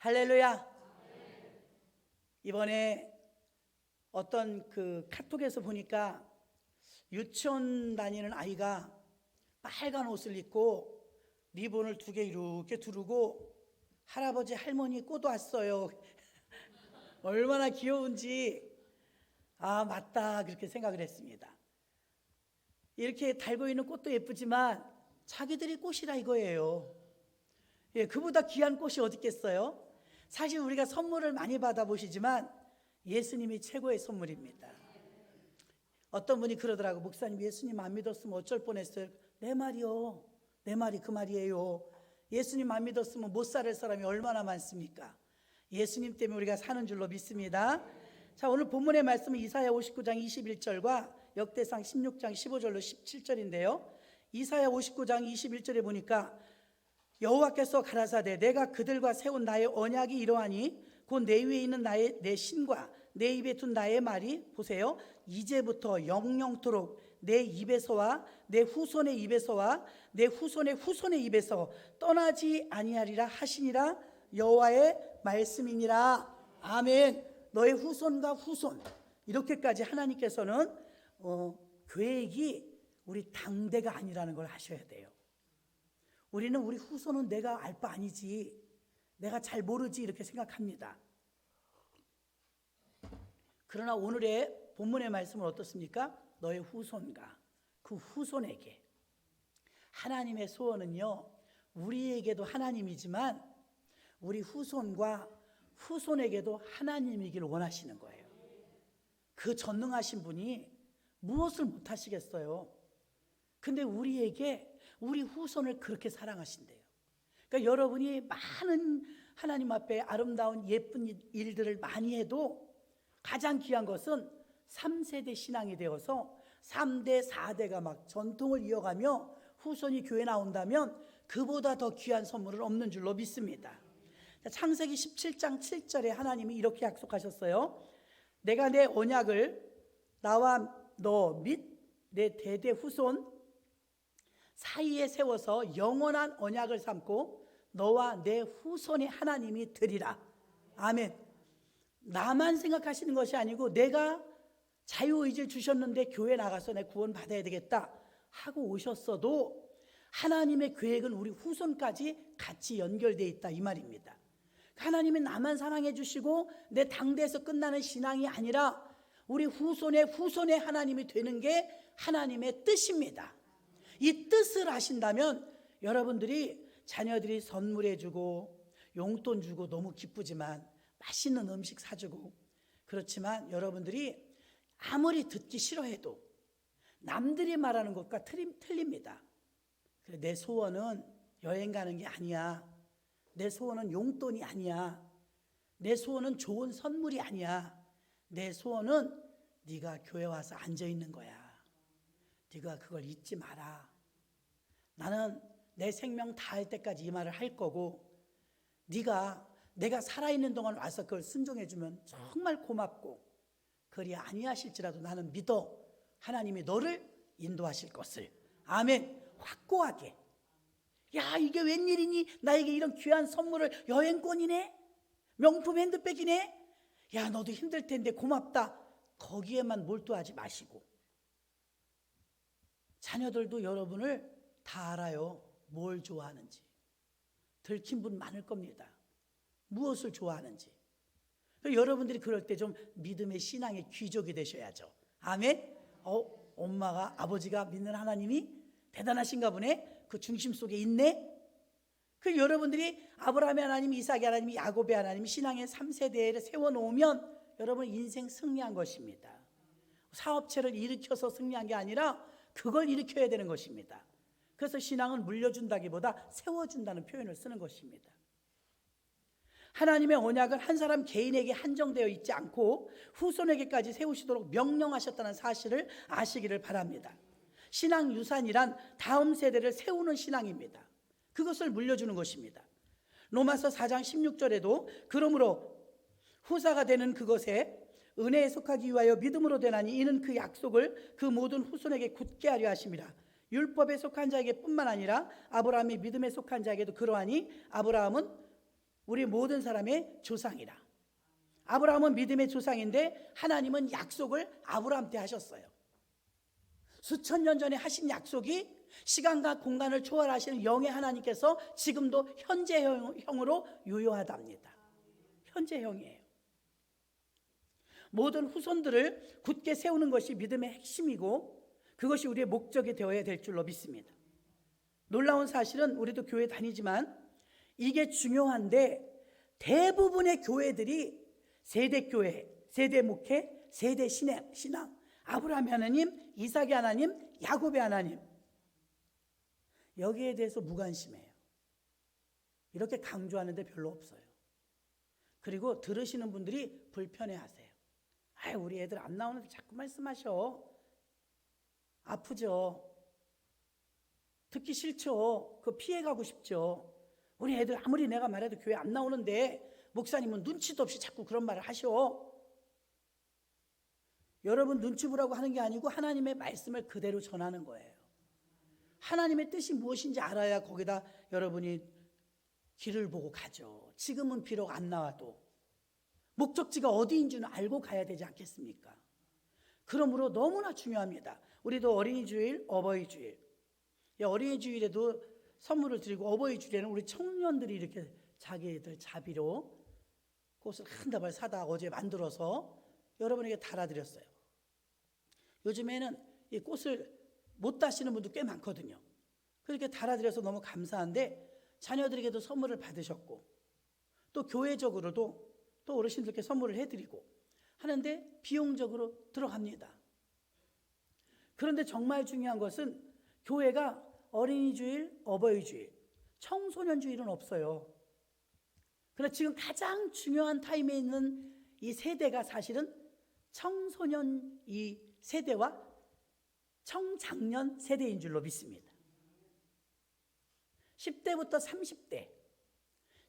할렐루야. 이번에 어떤 그 카톡에서 보니까 유치원 다니는 아이가 빨간 옷을 입고 리본을 2개 이렇게 두르고 할아버지 할머니 꽃 왔어요. 얼마나 귀여운지 맞다 그렇게 생각을 했습니다. 이렇게 달고 있는 꽃도 예쁘지만 자기들이 꽃이라 이거예요. 그보다 귀한 꽃이 어디 있겠어요? 사실 우리가 선물을 많이 받아보시지만 예수님이 최고의 선물입니다. 어떤 분이 그러더라고. 목사님, 예수님 안 믿었으면 어쩔 뻔했어요. 내 말이요, 내 말이 그 말이에요. 예수님 안 믿었으면 못 살 사람이 얼마나 많습니까? 예수님 때문에 우리가 사는 줄로 믿습니다. 자, 오늘 본문의 말씀은 이사야 59장 21절과 역대상 16장 15절로 17절인데요 이사야 59장 21절에 보니까 여호와께서 가라사대 내가 그들과 세운 나의 언약이 이러하니 곧 내 위에 있는 내 신과 내 입에 둔 나의 말이 보세요 이제부터 영영토록 내 입에서와 내 후손의 입에서와 내 후손의 후손의 입에서 떠나지 아니하리라 하시니라 여호와의 말씀이니라. 아멘. 너의 후손과 후손 이렇게까지 하나님께서는 계획이 우리 당대가 아니라는 걸 아셔야 돼요. 우리는 우리 후손은 내가 알 바 아니지, 내가 잘 모르지 이렇게 생각합니다. 그러나 오늘의 본문의 말씀은 어떻습니까? 너의 후손과 그 후손에게 하나님의 소원은요 우리에게도 하나님이지만 우리 후손과 후손에게도 하나님이길 원하시는 거예요. 그 전능하신 분이 무엇을 못하시겠어요? 근데 우리에게 우리 후손을 그렇게 사랑하신대요. 그러니까 여러분이 많은 하나님 앞에 아름다운 예쁜 일들을 많이 해도 가장 귀한 것은 3세대 신앙이 되어서 3대 4대가 막 전통을 이어가며 후손이 교회 나온다면 그보다 더 귀한 선물은 없는 줄로 믿습니다. 창세기 17장 7절에 하나님이 이렇게 약속하셨어요. 내가 내 언약을 나와 너 및 내 대대 후손 사이에 세워서 영원한 언약을 삼고 너와 내 후손의 하나님이 되리라. 아멘. 나만 생각하시는 것이 아니고 내가 자유의지를 주셨는데 교회 나가서 내 구원 받아야 되겠다 하고 오셨어도 하나님의 계획은 우리 후손까지 같이 연결되어 있다 이 말입니다. 하나님이 나만 사랑해 주시고 내 당대에서 끝나는 신앙이 아니라 우리 후손의 하나님이 되는 게 하나님의 뜻입니다. 이 뜻을 아신다면 여러분들이 자녀들이 선물해 주고 용돈 주고 너무 기쁘지만 맛있는 음식 사주고 그렇지만 여러분들이 아무리 듣기 싫어해도 남들이 말하는 것과 틀립니다. 내 소원은 여행 가는 게 아니야. 내 소원은 용돈이 아니야. 내 소원은 좋은 선물이 아니야. 내 소원은 네가 교회 와서 앉아있는 거야. 네가 그걸 잊지 마라. 나는 내 생명 다할 때까지 이 말을 할 거고 내가 살아있는 동안 와서 그걸 순종해주면 정말 고맙고 그리 아니하실지라도 나는 믿어 하나님이 너를 인도하실 것을. 아멘. 확고하게. 야, 이게 웬일이니? 나에게 이런 귀한 선물을, 여행권이네? 명품 핸드백이네? 야, 너도 힘들 텐데 고맙다. 거기에만 몰두하지 마시고 자녀들도 여러분을 다 알아요. 뭘 좋아하는지. 들킨 분 많을 겁니다. 무엇을 좋아하는지. 여러분들이 그럴 때 좀 믿음의 신앙의 귀족이 되셔야죠. 아멘. 엄마가 아버지가 믿는 하나님이 대단하신가 보네. 그 중심 속에 있네. 여러분들이 아브라함의 하나님, 이삭의 하나님, 야곱의 하나님 신앙의 3세대를 세워놓으면 여러분 인생 승리한 것입니다. 사업체를 일으켜서 승리한 게 아니라 그걸 일으켜야 되는 것입니다. 그래서 신앙은 물려준다기보다 세워준다는 표현을 쓰는 것입니다. 하나님의 언약은 한 사람 개인에게 한정되어 있지 않고 후손에게까지 세우시도록 명령하셨다는 사실을 아시기를 바랍니다. 신앙 유산이란 다음 세대를 세우는 신앙입니다. 그것을 물려주는 것입니다. 로마서 4장 16절에도 그러므로 후사가 되는 그것에 은혜에 속하기 위하여 믿음으로 되나니 이는 그 약속을 그 모든 후손에게 굳게 하려 하심이라. 율법에 속한 자에게 뿐만 아니라 아브라함이 믿음에 속한 자에게도 그러하니 아브라함은 우리 모든 사람의 조상이라. 아브라함은 믿음의 조상인데 하나님은 약속을 아브라함 때 하셨어요. 수천 년 전에 하신 약속이 시간과 공간을 초월하시는 영의 하나님께서 지금도 현재형으로 유효하답니다. 현재형이에요. 모든 후손들을 굳게 세우는 것이 믿음의 핵심이고 그것이 우리의 목적이 되어야 될 줄로 믿습니다. 놀라운 사실은 우리도 교회 다니지만 이게 중요한데 대부분의 교회들이 세대교회, 세대목회, 세대 신앙, 아브라함의 하나님, 이삭의 하나님, 야곱의 하나님, 여기에 대해서 무관심해요. 이렇게 강조하는데 별로 없어요. 그리고 들으시는 분들이 불편해하세요. 우리 애들 안 나오는데 자꾸 말씀하셔. 아프죠. 듣기 싫죠. 그거 피해가고 싶죠. 우리 애들 아무리 내가 말해도 교회 안 나오는데 목사님은 눈치도 없이 자꾸 그런 말을 하셔. 여러분 눈치 보라고 하는 게 아니고 하나님의 말씀을 그대로 전하는 거예요. 하나님의 뜻이 무엇인지 알아야 거기다 여러분이 길을 보고 가죠. 지금은 비록 안 나와도 목적지가 어디인 줄은 알고 가야 되지 않겠습니까? 그러므로 너무나 중요합니다. 우리도 어린이 주일, 어버이 주일, 어린이 주일에도 선물을 드리고 어버이 주일에는 우리 청년들이 이렇게 자기들 자비로 꽃을 한 다발 사다 어제 만들어서 여러분에게 달아드렸어요. 요즘에는 이 꽃을 못 따시는 분도 꽤 많거든요. 그렇게 달아드려서 너무 감사한데 자녀들에게도 선물을 받으셨고 또 교회적으로도 또 어르신들께 선물을 해드리고 하는데 비용적으로 들어갑니다. 그런데 정말 중요한 것은 교회가 어린이 주일, 어버이 주일, 청소년 주일은 없어요. 그러나 지금 가장 중요한 타임에 있는 이 세대가 사실은 청소년 이 세대와 청장년 세대인 줄로 믿습니다. 10대부터 30대,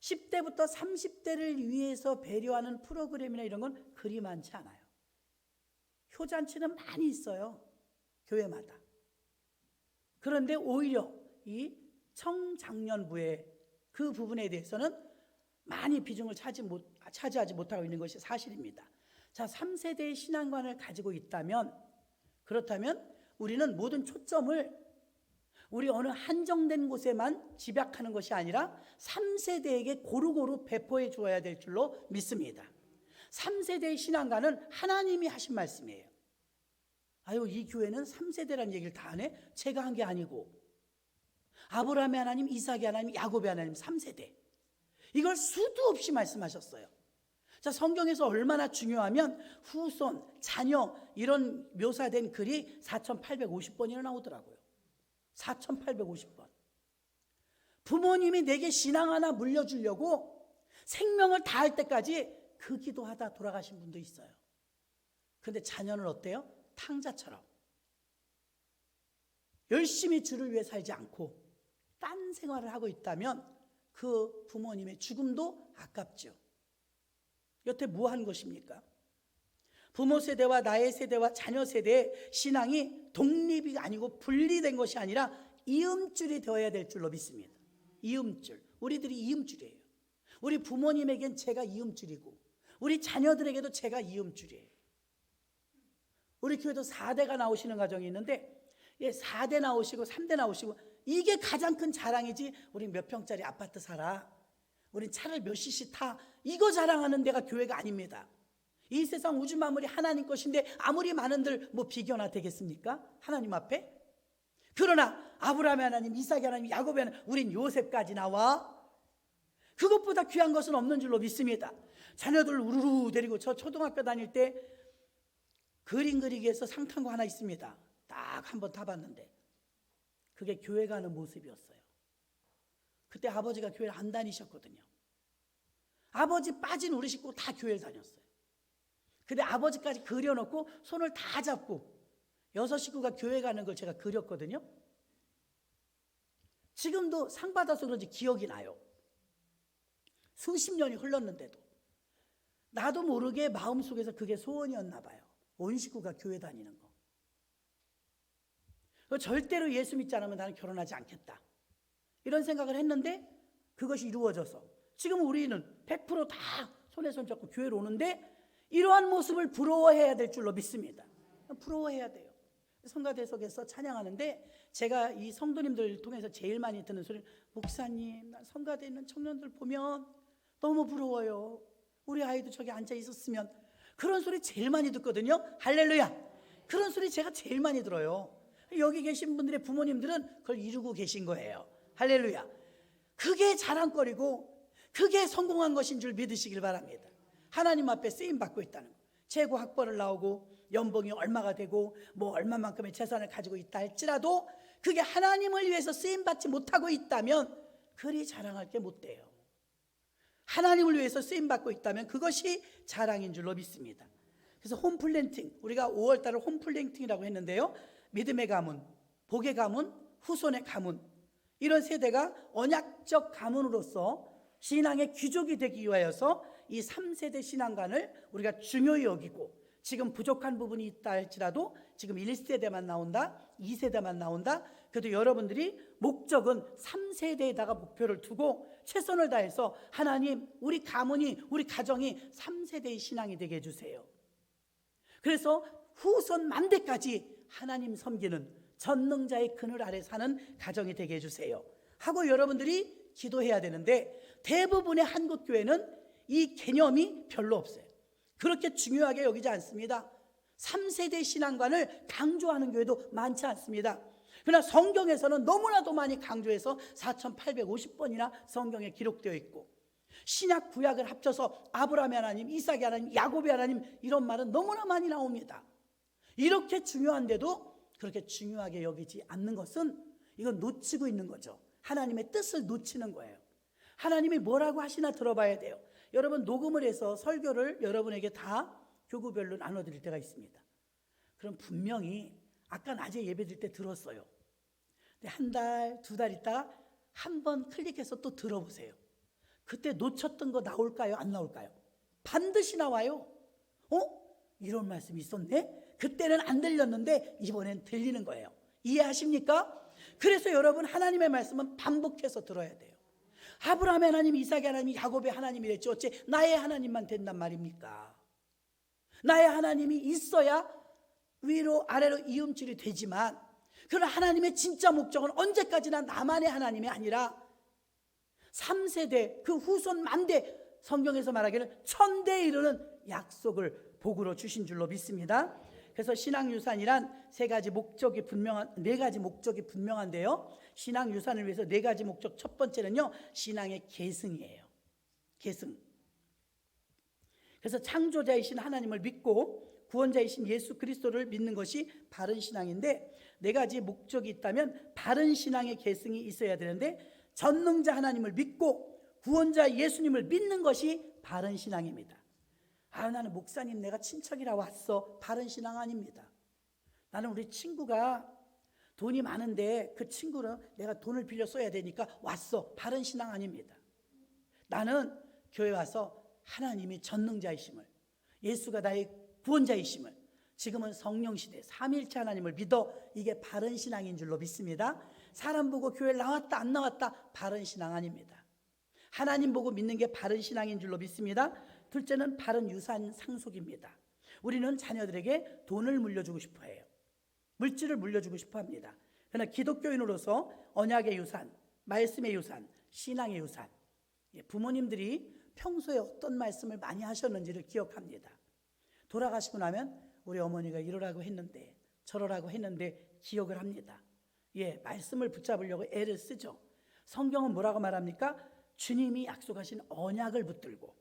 10대부터 30대를 위해서 배려하는 프로그램이나 이런 건 그리 많지 않아요. 효잔치는 많이 있어요. 교회마다. 그런데 오히려 이 청장년부의 그 부분에 대해서는 많이 비중을 차지하지 못하고 있는 것이 사실입니다. 자, 3세대의 신앙관을 가지고 있다면 그렇다면 우리는 모든 초점을 우리 어느 한정된 곳에만 집약하는 것이 아니라 3세대에게 고루고루 배포해 주어야 될 줄로 믿습니다. 3세대의 신앙관은 하나님이 하신 말씀이에요. 이 교회는 3세대라는 얘기를 다 하네? 제가 한 게 아니고 아브라함의 하나님, 이삭의 하나님, 야곱의 하나님 3세대 이걸 수도 없이 말씀하셨어요. 자, 성경에서 얼마나 중요하면 후손, 자녀 이런 묘사된 글이 4850번이나 나오더라고요. 4850번. 부모님이 내게 신앙 하나 물려주려고 생명을 다할 때까지 그 기도하다 돌아가신 분도 있어요. 그런데 자녀는 어때요? 탕자처럼 열심히 주를 위해 살지 않고 딴 생활을 하고 있다면 그 부모님의 죽음도 아깝죠. 여태 무한 것입니까? 부모 세대와 나의 세대와 자녀 세대의 신앙이 독립이 아니고 분리된 것이 아니라 이음줄이 되어야 될 줄로 믿습니다. 이음줄. 우리들이 이음줄이에요. 우리 부모님에겐 제가 이음줄이고 우리 자녀들에게도 제가 이음줄이에요. 우리 교회도 4대가 나오시는 가정이 있는데 4대 나오시고 3대 나오시고 이게 가장 큰 자랑이지. 우리 몇 평짜리 아파트 살아, 우린 차를 몇 cc 타, 이거 자랑하는 데가 교회가 아닙니다. 이 세상 우주 만물이 하나님 것인데 아무리 많은들 뭐 비교나 되겠습니까? 하나님 앞에. 그러나 아브라함의 하나님, 이삭의 하나님, 야곱의 하나님, 우린 요셉까지 나와. 그것보다 귀한 것은 없는 줄로 믿습니다. 자녀들 우르르 데리고 저 초등학교 다닐 때 그림 그리기에서 상 탄 거 하나 있습니다. 딱 한 번 타봤는데 그게 교회 가는 모습이었어요. 그때 아버지가 교회를 안 다니셨거든요. 아버지 빠진 우리 식구 다 교회를 다녔어요. 근데 아버지까지 그려놓고 손을 다 잡고 6 식구가 교회 가는 걸 제가 그렸거든요. 지금도 상 받아서 그런지 기억이 나요. 수십 년이 흘렀는데도 나도 모르게 마음속에서 그게 소원이었나 봐요. 온 식구가 교회 다니는 거. 절대로 예수 믿지 않으면 나는 결혼하지 않겠다, 이런 생각을 했는데 그것이 이루어져서 지금 우리는 100% 다 손에 손 잡고 교회로 오는데 이러한 모습을 부러워해야 될 줄로 믿습니다. 부러워해야 돼요. 성가대석에서 찬양하는데 제가 이 성도님들 통해서 제일 많이 듣는 소리는, 목사님, 난 성가대에 있는 청년들 보면 너무 부러워요. 우리 아이도 저기 앉아 있었으면. 그런 소리 제일 많이 듣거든요. 할렐루야. 그런 소리 제가 제일 많이 들어요. 여기 계신 분들의 부모님들은 그걸 이루고 계신 거예요. 할렐루야. 그게 자랑거리고 그게 성공한 것인 줄 믿으시길 바랍니다. 하나님 앞에 쓰임받고 있다는 거. 최고 학벌을 나오고 연봉이 얼마가 되고 뭐 얼마만큼의 재산을 가지고 있다 할지라도 그게 하나님을 위해서 쓰임받지 못하고 있다면 그리 자랑할 게 못 돼요. 하나님을 위해서 쓰임받고 있다면 그것이 자랑인 줄로 믿습니다. 그래서 홈플랜팅, 우리가 5월달을 홈플랜팅이라고 했는데요, 믿음의 가문, 복의 가문, 후손의 가문, 이런 세대가 언약적 가문으로서 신앙의 귀족이 되기 위하여서 이 3세대 신앙관을 우리가 중요히 여기고, 지금 부족한 부분이 있다 할지라도 지금 1세대만 나온다, 2세대만 나온다, 그래도 여러분들이 목적은 3세대에다가 목표를 두고 최선을 다해서 하나님, 우리 가문이, 우리 가정이 3세대의 신앙이 되게 해주세요. 그래서 후손 만대까지 하나님 섬기는 전능자의 그늘 아래 사는 가정이 되게 해주세요 하고 여러분들이 기도해야 되는데, 대부분의 한국교회는 이 개념이 별로 없어요. 그렇게 중요하게 여기지 않습니다. 3세대 신앙관을 강조하는 교회도 많지 않습니다. 그러나 성경에서는 너무나도 많이 강조해서 4850번이나 성경에 기록되어 있고, 신약 구약을 합쳐서 아브라함의 하나님, 이삭의 하나님, 야곱의 하나님, 이런 말은 너무나 많이 나옵니다. 이렇게 중요한데도 그렇게 중요하게 여기지 않는 것은 이건 놓치고 있는 거죠. 하나님의 뜻을 놓치는 거예요. 하나님이 뭐라고 하시나 들어봐야 돼요. 여러분, 녹음을 해서 설교를 여러분에게 다 교구별로 나눠드릴 때가 있습니다. 그럼 분명히 아까 낮에 예배드릴 때 들었어요. 근데 한 달, 두 달 있다가 한 번 클릭해서 또 들어보세요. 그때 놓쳤던 거 나올까요? 안 나올까요? 반드시 나와요. 이런 말씀이 있었네? 그때는 안 들렸는데 이번엔 들리는 거예요. 이해하십니까? 그래서 여러분, 하나님의 말씀은 반복해서 들어야 돼요. 아브라함의 하나님, 이삭의 하나님, 야곱의 하나님이랬지 어째 나의 하나님만 된단 말입니까? 나의 하나님이 있어야 위로 아래로 이음줄이 되지만, 그러나 하나님의 진짜 목적은 언제까지나 나만의 하나님이 아니라 3세대 그 후손 만대, 성경에서 말하기를 1000대에 이르는 약속을 복으로 주신 줄로 믿습니다. 그래서 신앙유산이란 네 가지 목적이 분명한데요, 신앙유산을 위해서 4가지 목적, 첫 번째는요, 신앙의 계승이에요. 계승. 그래서 창조자이신 하나님을 믿고 구원자이신 예수 그리스도를 믿는 것이 바른 신앙인데, 4가지 목적이 있다면 바른 신앙의 계승이 있어야 되는데, 전능자 하나님을 믿고 구원자 예수님을 믿는 것이 바른 신앙입니다. 나는 목사님 내가 친척이라 왔어. 바른 신앙 아닙니다. 나는 우리 친구가 돈이 많은데 그 친구는 내가 돈을 빌려 써야 되니까 왔어. 바른 신앙 아닙니다. 나는 교회 와서 하나님이 전능자이심을, 예수가 나의 구원자이심을, 지금은 성령시대 삼위일체 하나님을 믿어, 이게 바른 신앙인 줄로 믿습니다. 사람 보고 교회 나왔다 안 나왔다 바른 신앙 아닙니다. 하나님 보고 믿는 게 바른 신앙인 줄로 믿습니다. 둘째는 바른 유산 상속입니다. 우리는 자녀들에게 돈을 물려주고 싶어 해요. 물질을 물려주고 싶어 합니다. 그러나 기독교인으로서 언약의 유산, 말씀의 유산, 신앙의 유산, 부모님들이 평소에 어떤 말씀을 많이 하셨는지를 기억합니다. 돌아가시고 나면 우리 어머니가 이러라고 했는데 저러라고 했는데 기억을 합니다. 말씀을 붙잡으려고 애를 쓰죠. 성경은 뭐라고 말합니까? 주님이 약속하신 언약을 붙들고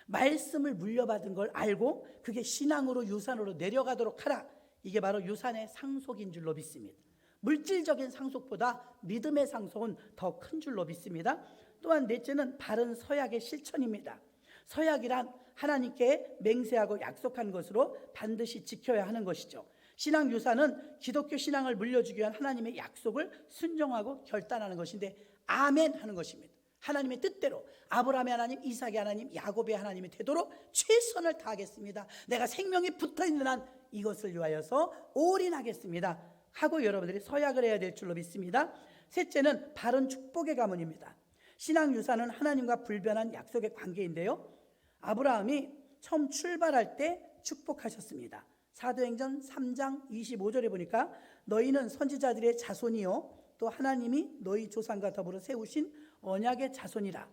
말씀을 물려받은 걸 알고 그게 신앙으로 유산으로 내려가도록 하라. 이게 바로 유산의 상속인 줄로 믿습니다. 물질적인 상속보다 믿음의 상속은 더 큰 줄로 믿습니다. 또한 넷째는 바른 서약의 실천입니다. 서약이란 하나님께 맹세하고 약속한 것으로 반드시 지켜야 하는 것이죠. 신앙 유산은 기독교 신앙을 물려주기 위한 하나님의 약속을 순종하고 결단하는 것인데, 아멘 하는 것입니다. 하나님의 뜻대로 아브라함의 하나님, 이삭의 하나님, 야곱의 하나님이 되도록 최선을 다하겠습니다. 내가 생명이 붙어있는 한 이것을 위하여서 올인하겠습니다 하고 여러분들이 서약을 해야 될 줄로 믿습니다. 셋째는 바른 축복의 가문입니다. 신앙 유산은 하나님과 불변한 약속의 관계인데요. 아브라함이 처음 출발할 때 축복하셨습니다. 사도행전 3장 25절에 보니까 너희는 선지자들의 자손이요 또 하나님이 너희 조상과 더불어 세우신 언약의 자손이라.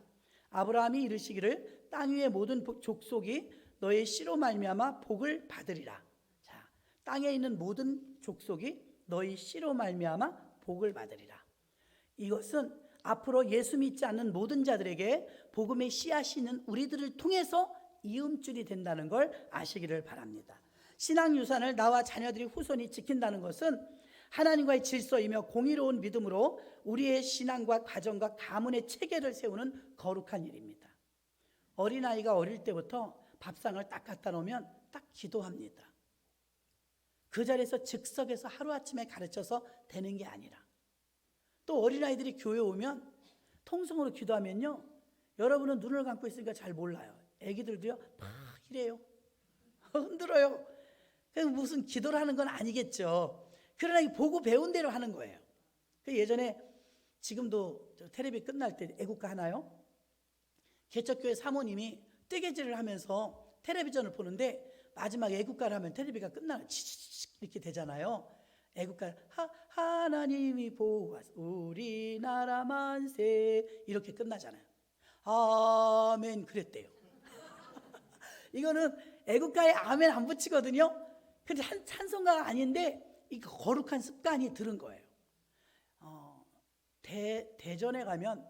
아브라함이 이르시기를 땅 위의 모든 족속이 너의 씨로 말미암아 복을 받으리라. 자, 땅에 있는 모든 족속이 너희 씨로 말미암아 복을 받으리라. 이것은 앞으로 예수 믿지 않는 모든 자들에게 복음의 씨앗이 있는 우리들을 통해서 이음줄이 된다는 걸 아시기를 바랍니다. 신앙 유산을 나와 자녀들이 후손이 지킨다는 것은 하나님과의 질서이며 공의로운 믿음으로 우리의 신앙과 가정과 가문의 체계를 세우는 거룩한 일입니다. 어린아이가 어릴 때부터 밥상을 딱 갖다 놓으면 딱 기도합니다. 그 자리에서 즉석에서 하루아침에 가르쳐서 되는 게 아니라, 또 어린아이들이 교회 오면 통성으로 기도하면요, 여러분은 눈을 감고 있으니까 잘 몰라요. 애기들도요 막 이래요. 흔들어요. 무슨 기도를 하는 건 아니겠죠. 그러나 보고 배운 대로 하는 거예요. 예전에, 지금도 텔레비 끝날 때 애국가 하나요? 개척교회 사모님이 뜨개질을 하면서 텔레비전을 보는데 마지막 애국가를 하면 텔레비가 끝나면 치치치 이렇게 되잖아요. 애국가 하나님이 보호하사 우리나라 만세 이렇게 끝나잖아요. 아멘 그랬대요. 이거는 애국가에 아멘 안 붙이거든요. 근데 찬송가가 아닌데 이 거룩한 습관이 들은 거예요. 대전에 가면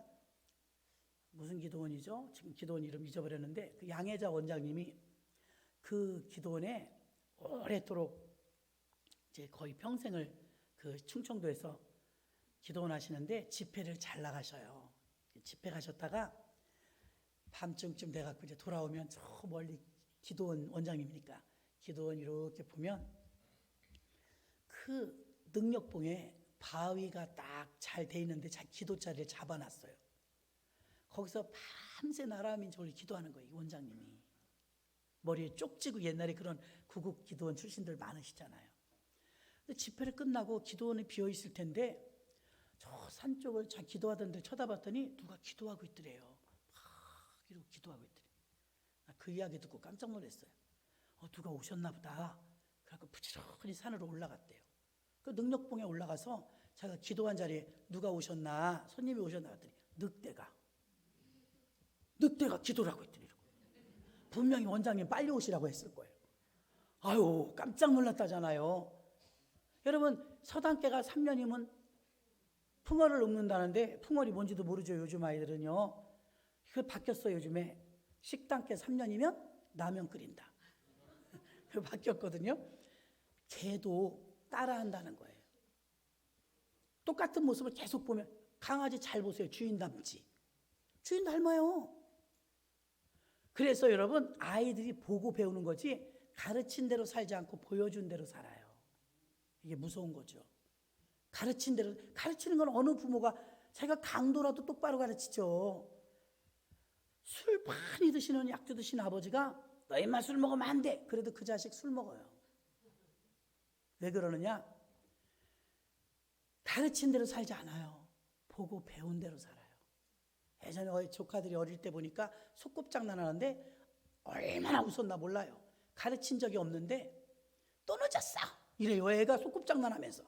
무슨 기도원이죠? 지금 기도원 이름 잊어버렸는데 그 양혜자 원장님이 그 기도원에 오래도록 이제 거의 평생을 그 충청도에서 기도원 하시는데 집회를 잘 나가셔요. 집회 가셨다가 밤중쯤 돼갖고 이제 돌아오면 저 멀리 기도원 원장님이니까 기도원 이렇게 보면 그 능력봉에 바위가 딱 잘 돼 있는데 기도 자리에 잡아놨어요. 거기서 밤새 나라 민족을 기도하는 거예요. 이 원장님이 머리에 쪽지고, 옛날에 그런 구국 기도원 출신들 많으시잖아요. 근데 집회를 끝나고 기도원이 비어 있을 텐데 저 산 쪽을 기도하던 데 쳐다봤더니 누가 기도하고 있더래요. 막 이러고 기도하고 있더래요. 그 이야기 듣고 깜짝 놀랐어요. 누가 오셨나 보다. 그래서 부지런히 산으로 올라갔대요. 그 능력봉에 올라가서 자기가 기도한 자리에 누가 오셨나, 손님이 오셨나 했더니 늑대가 기도를 하고 있더니 분명히 원장님 빨리 오시라고 했을 거예요. 아유 깜짝 놀랐다잖아요. 여러분 서당계가 3년이면 풍어를 읊는다는데 풍어리 뭔지도 모르죠. 요즘 아이들은요. 그 바뀌었어요. 요즘에 식당계 3년이면 라면 끓인다. 그 바뀌었거든요. 개도 따라한다는 거예요. 똑같은 모습을 계속 보면, 강아지 잘 보세요. 주인 닮지. 주인 닮아요. 그래서 여러분 아이들이 보고 배우는 거지 가르친 대로 살지 않고 보여준 대로 살아요. 이게 무서운 거죠. 가르친 대로, 가르치는 건 어느 부모가 자기가 강도라도 똑바로 가르치죠. 술 많이 드시는 약주 드시는 아버지가 너 임마 술 먹으면 안 돼. 그래도 그 자식 술 먹어요. 왜 그러느냐? 가르친 대로 살지 않아요. 보고 배운 대로 살아요. 예전에 조카들이 어릴 때 보니까 소꿉장난하는데 얼마나 웃었나 몰라요. 가르친 적이 없는데 또 늦었어 이래요. 애가 소꿉장난하면서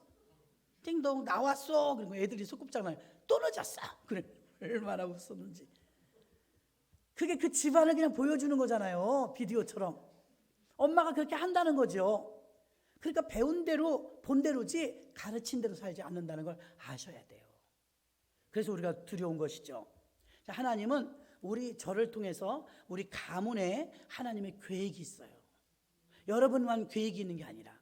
띵동 나왔어. 그리고 애들이 소꿉장난 또 늦었어. 그래 얼마나 웃었는지. 그게 그 집안을 그냥 보여주는 거잖아요. 비디오처럼. 엄마가 그렇게 한다는 거죠. 그러니까 배운 대로 본 대로지 가르친 대로 살지 않는다는 걸 아셔야 돼요. 그래서 우리가 두려운 것이죠. 하나님은 저를 통해서 우리 가문에 하나님의 계획이 있어요. 여러분만 계획이 있는 게 아니라,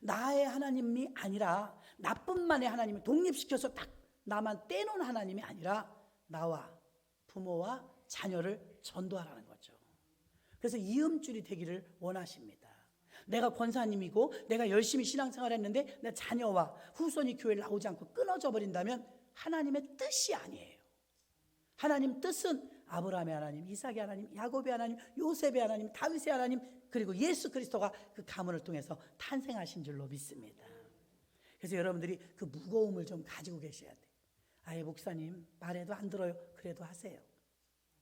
나의 하나님이 아니라 나뿐만의 하나님을 독립시켜서 딱 나만 떼놓은 하나님이 아니라 나와 부모와 자녀를 전도하라는 거죠. 그래서 이음줄이 되기를 원하십니다. 내가 권사님이고 내가 열심히 신앙생활 했는데 내 자녀와 후손이 교회를 나오지 않고 끊어져 버린다면 하나님의 뜻이 아니에요. 하나님 뜻은 아브라함의 하나님, 이삭의 하나님, 야곱의 하나님, 요셉의 하나님, 다윗의 하나님, 그리고 예수 그리스도가 그 가문을 통해서 탄생하신 줄로 믿습니다. 그래서 여러분들이 그 무거움을 좀 가지고 계셔야 돼요. 아예 목사님 말해도 안 들어요. 그래도 하세요.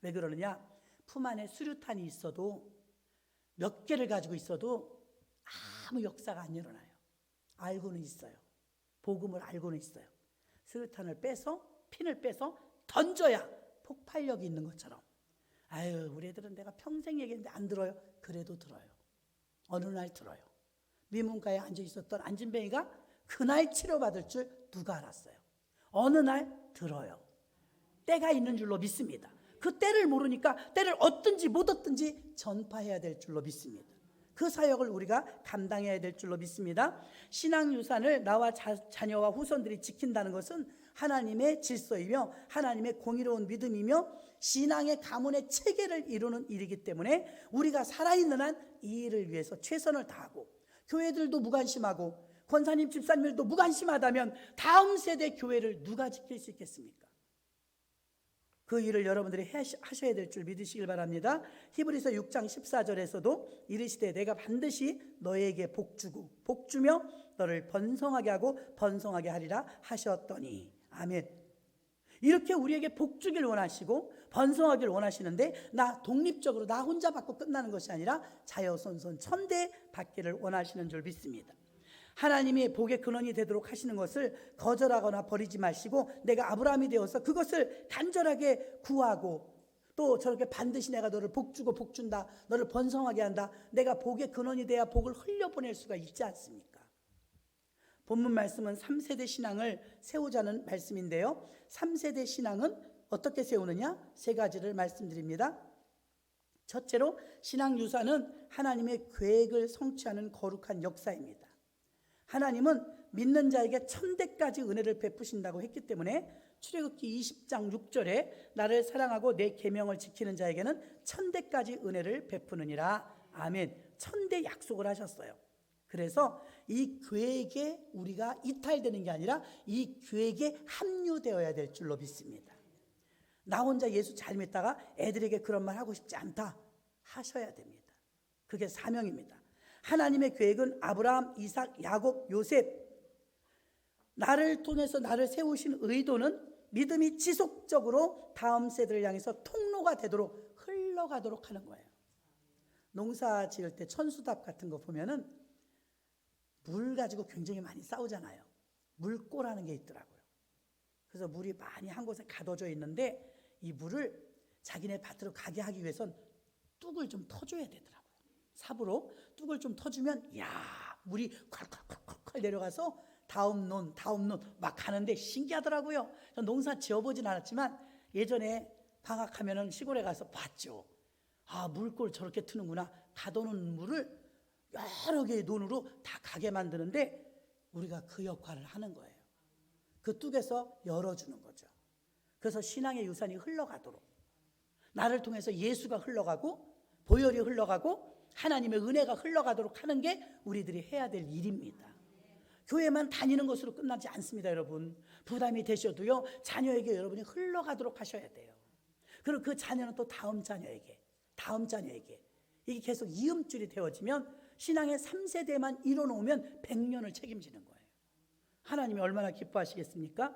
왜 그러느냐? 품 안에 수류탄이 있어도 몇 개를 가지고 있어도 아무 역사가 안 일어나요. 알고는 있어요. 복음을 알고는 있어요. 수류탄을 빼서 핀을 빼서 던져야 폭발력이 있는 것처럼, 아유 우리 애들은 내가 평생 얘기했는데 안 들어요. 그래도 들어요. 어느 날 들어요. 미문가에 앉아 있었던 안진뱅이가 그날 치료받을 줄 누가 알았어요? 어느 날 들어요. 때가 있는 줄로 믿습니다. 그 때를 모르니까 때를 얻든지 못 얻든지 전파해야 될 줄로 믿습니다. 그 사역을 우리가 감당해야 될 줄로 믿습니다. 신앙 유산을 나와 자녀와 후손들이 지킨다는 것은 하나님의 질서이며 하나님의 공의로운 믿음이며 신앙의 가문의 체계를 이루는 일이기 때문에 우리가 살아있는 한 이 일을 위해서 최선을 다하고, 교회들도 무관심하고 권사님 집사님들도 무관심하다면 다음 세대 교회를 누가 지킬 수 있겠습니까? 그 일을 여러분들이 하셔야 될 줄 믿으시길 바랍니다. 히브리서 6장 14절에서도 이르시되 내가 반드시 너에게 복주고 복주며 너를 번성하게 하고 번성하게 하리라 하셨더니. 아멘. 이렇게 우리에게 복주길 원하시고 번성하길 원하시는데, 나 독립적으로 나 혼자 받고 끝나는 것이 아니라 자여손손 천대 받기를 원하시는 줄 믿습니다. 하나님이 복의 근원이 되도록 하시는 것을 거절하거나 버리지 마시고, 내가 아브라함이 되어서 그것을 간절하게 구하고, 또 저렇게 반드시 내가 너를 복주고 복준다, 너를 번성하게 한다, 내가 복의 근원이 돼야 복을 흘려보낼 수가 있지 않습니까? 본문 말씀은 3세대 신앙을 세우자는 말씀인데요, 3세대 신앙은 어떻게 세우느냐? 세 가지를 말씀드립니다. 첫째로, 신앙 유산은 하나님의 계획을 성취하는 거룩한 역사입니다. 하나님은 믿는 자에게 천대까지 은혜를 베푸신다고 했기 때문에 출애굽기 20장 6절에 나를 사랑하고 내 계명을 지키는 자에게는 천대까지 은혜를 베푸느니라. 아멘. 천대 약속을 하셨어요. 그래서 이 계획에 우리가 이탈되는 게 아니라 이 계획에 합류되어야 될 줄로 믿습니다. 나 혼자 예수 잘 믿다가 애들에게 그런 말 하고 싶지 않다 하셔야 됩니다. 그게 사명입니다. 하나님의 계획은 아브라함, 이삭, 야곱, 요셉, 나를 통해서 나를 세우신 의도는 믿음이 지속적으로 다음 세대를 향해서 통로가 되도록 흘러가도록 하는 거예요. 농사 지을 때 천수답 같은 거 보면은 물 가지고 굉장히 많이 싸우잖아요. 물꼬라는 게 있더라고요. 그래서 물이 많이 한 곳에 가둬져 있는데 이 물을 자기네 밭으로 가게 하기 위해선 뚝을 좀 터줘야 되더라고요. 삽으로 뚝을 좀 터주면 야 물이 콸콸콸콸 내려가서 다음 논 막 가는데 신기하더라고요. 전 농사 지어보진 않았지만 예전에 방학하면은 시골에 가서 봤죠. 아 물골 저렇게 트는구나. 가둬놓은 물을 여러 개의 논으로 다 가게 만드는데 우리가 그 역할을 하는 거예요. 그 뚝에서 열어주는 거죠. 그래서 신앙의 유산이 흘러가도록, 나를 통해서 예수가 흘러가고 보혈이 흘러가고 하나님의 은혜가 흘러가도록 하는 게 우리들이 해야 될 일입니다. 교회만 다니는 것으로 끝나지 않습니다. 여러분 부담이 되셔도요, 자녀에게 여러분이 흘러가도록 하셔야 돼요. 그리고 그 자녀는 또 다음 자녀에게 이게 계속 이음줄이 되어지면 신앙의 3세대만 이뤄놓으면 100년을 책임지는 거예요. 하나님이 얼마나 기뻐하시겠습니까?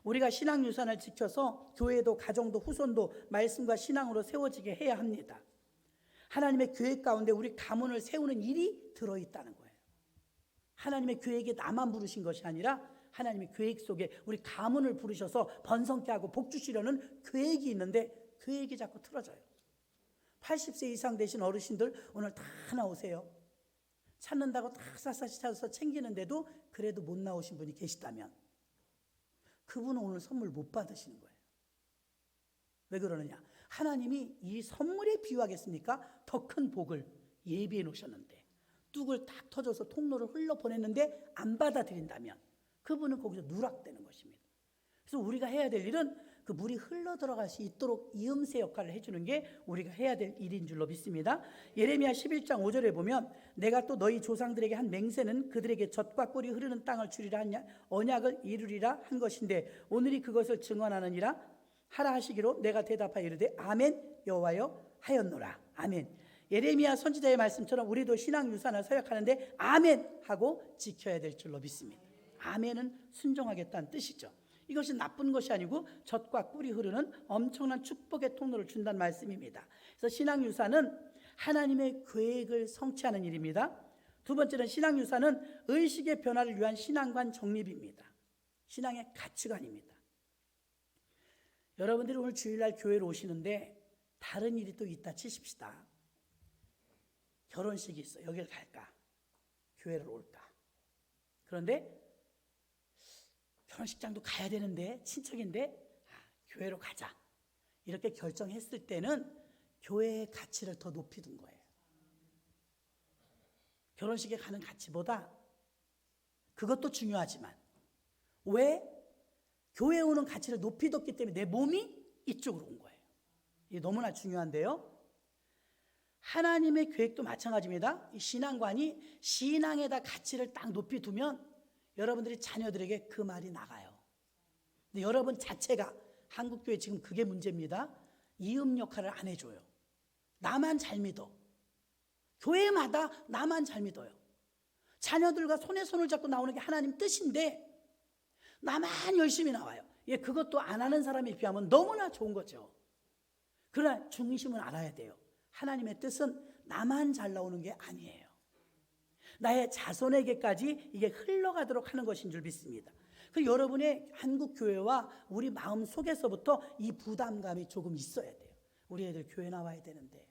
우리가 신앙 유산을 지켜서 교회도 가정도 후손도 말씀과 신앙으로 세워지게 해야 합니다. 하나님의 계획 가운데 우리 가문을 세우는 일이 들어있다는 거예요. 하나님의 계획에 나만 부르신 것이 아니라 하나님의 계획 속에 우리 가문을 부르셔서 번성케 하고 복 주시려는 계획이 있는데 계획이 자꾸 틀어져요. 80세 이상 되신 어르신들 오늘 다 나오세요. 찾는다고 다 샅샅이 찾아서 챙기는데도 그래도 못 나오신 분이 계시다면 그분은 오늘 선물 못 받으시는 거예요. 왜 그러느냐? 하나님이 이 선물에 비유하겠습니까? 더 큰 복을 예비해 놓으셨는데 뚝을 딱 터져서 통로를 흘러보냈는데 안 받아들인다면 그분은 거기서 누락되는 것입니다. 그래서 우리가 해야 될 일은 그 물이 흘러들어갈 수 있도록 이음새 역할을 해주는 게 우리가 해야 될 일인 줄로 믿습니다. 예레미야 11장 5절에 보면 내가 또 너희 조상들에게 한 맹세는 그들에게 젖과 꿀이 흐르는 땅을 주리라 한 언약을 이루리라 한 것인데 오늘이 그것을 증언하느니라 하라 하시기로 내가 대답하여 이르되 아멘 여호와여 하였노라. 아멘. 예레미야 선지자의 말씀처럼 우리도 신앙 유산을 서약하는데 아멘 하고 지켜야 될 줄로 믿습니다. 아멘은 순종하겠다는 뜻이죠. 이것이 나쁜 것이 아니고 젖과 꿀이 흐르는 엄청난 축복의 통로를 준다는 말씀입니다. 그래서 신앙유사는 하나님의 계획을 성취하는 일입니다. 두 번째는 신앙유사는 의식의 변화를 위한 신앙관 정립입니다. 신앙의 가치관입니다. 여러분들이 오늘 주일날 교회로 오시는데 다른 일이 또 있다 치십시다. 결혼식이 있어. 여길 갈까? 교회를 올까? 그런데 결혼식장도 가야 되는데 친척인데 교회로 가자. 이렇게 결정했을 때는 교회의 가치를 더 높이 둔 거예요. 결혼식에 가는 가치보다 그것도 중요하지만 왜? 교회에 오는 가치를 높이 뒀기 때문에 내 몸이 이쪽으로 온 거예요. 이게 너무나 중요한데요. 하나님의 계획도 마찬가지입니다. 이 신앙관이 신앙에다 가치를 딱 높이 두면 여러분들이 자녀들에게 그 말이 나가요. 근데 여러분 자체가 한국교회 지금 그게 문제입니다. 이음 역할을 안 해줘요. 나만 잘 믿어. 교회마다 나만 잘 믿어요. 자녀들과 손에 손을 잡고 나오는 게 하나님 뜻인데 나만 열심히 나와요. 그것도 안 하는 사람에 비하면 너무나 좋은 거죠. 그러나 중심은 알아야 돼요. 하나님의 뜻은 나만 잘 나오는 게 아니에요. 나의 자손에게까지 이게 흘러가도록 하는 것인 줄 믿습니다. 그리고 여러분의 한국교회와 우리 마음 속에서부터 이 부담감이 조금 있어야 돼요. 우리 애들 교회 나와야 되는데,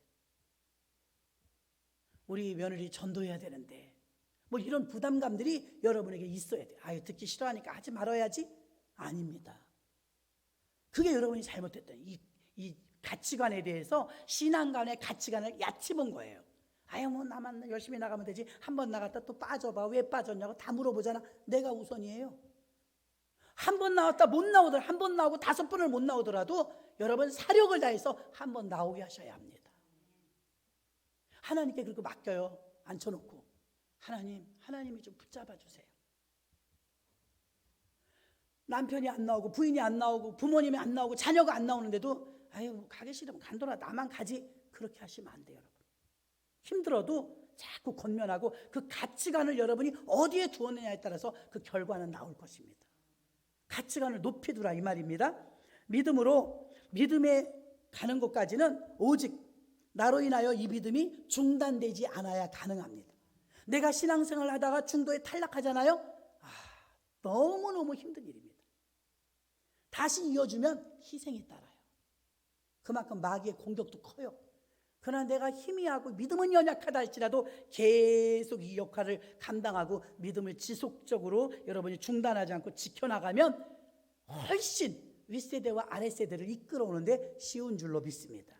우리 며느리 전도해야 되는데, 뭐 이런 부담감들이 여러분에게 있어야 돼요. 아유, 듣기 싫어하니까 하지 말아야지. 아닙니다. 그게 여러분이 잘못했던 이 가치관에 대해서 신앙관의 가치관을 야치본 거예요. 아유, 뭐 나만 열심히 나가면 되지. 한번 나갔다 또 빠져봐. 왜 빠졌냐고 다 물어보잖아. 내가 우선이에요. 한 번 나왔다 못 나오더라. 한 번 나오고 5번을 못 나오더라도 여러분 사력을 다해서 한 번 나오게 하셔야 합니다. 하나님께 그렇게 맡겨요. 앉혀놓고 하나님이 좀 붙잡아 주세요. 남편이 안 나오고 부인이 안 나오고 부모님이 안 나오고 자녀가 안 나오는데도 아유, 가기 싫으면 간더라. 나만 가지. 그렇게 하시면 안 돼요, 여러분. 힘들어도 자꾸 권면하고 그 가치관을 여러분이 어디에 두었느냐에 따라서 그 결과는 나올 것입니다. 가치관을 높이 두라 이 말입니다. 믿음에 가는 것까지는 오직 나로 인하여 이 믿음이 중단되지 않아야 가능합니다. 내가 신앙생활을 하다가 중도에 탈락하잖아요. 너무너무 힘든 일입니다. 다시 이어주면 희생이 따라요. 그만큼 마귀의 공격도 커요. 그러나 내가 희미하고 믿음은 연약하다 할지라도 계속 이 역할을 감당하고 믿음을 지속적으로 여러분이 중단하지 않고 지켜나가면 훨씬 윗세대와 아랫세대를 이끌어오는데 쉬운 줄로 믿습니다.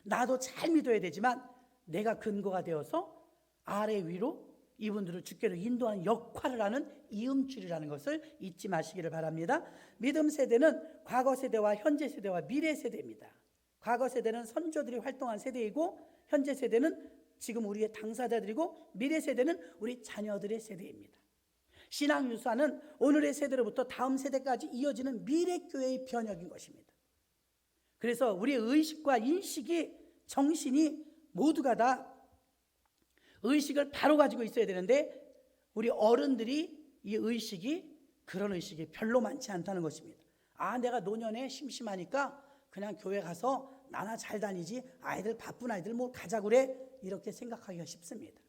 나도 잘 믿어야 되지만 내가 근거가 되어서 아래 위로 이분들을 주께로 인도하는 역할을 하는 이음줄이라는 것을 잊지 마시기를 바랍니다. 믿음 세대는 과거 세대와 현재 세대와 미래 세대입니다. 과거 세대는 선조들이 활동한 세대이고 현재 세대는 지금 우리의 당사자들이고 미래 세대는 우리 자녀들의 세대입니다. 신앙 유산은 오늘의 세대로부터 다음 세대까지 이어지는 미래교회의 변혁인 것입니다. 그래서 우리의 의식과 인식이 정신이 모두가 다 의식을 바로 가지고 있어야 되는데 우리 어른들이 이 의식이 그런 의식이 별로 많지 않다는 것입니다. 내가 노년에 심심하니까 그냥 교회 가서 나나 잘 다니지 아이들 바쁜 아이들 뭐 가자 그래 이렇게 생각하기가 쉽습니다.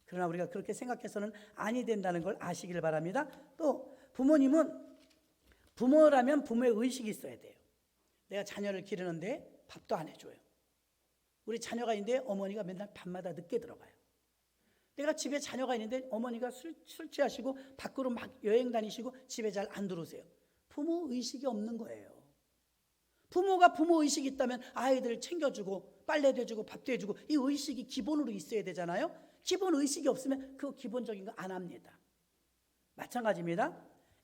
그러나 우리가 그렇게 생각해서는 아니 된다는 걸 아시기를 바랍니다. 또 부모라면 부모의 의식이 있어야 돼요. 내가 자녀를 기르는데 밥도 안 해줘요. 우리 자녀가 있는데 어머니가 맨날 밤마다 늦게 들어가요. 내가 집에 자녀가 있는데 어머니가 술 취하시고 밖으로 막 여행 다니시고 집에 잘 안 들어오세요. 부모 의식이 없는 거예요. 부모가 부모 의식이 있다면 아이들을 챙겨주고 빨래도 해주고 밥도 해주고 이 의식이 기본으로 있어야 되잖아요. 기본 의식이 없으면 그 기본적인 거 안 합니다. 마찬가지입니다.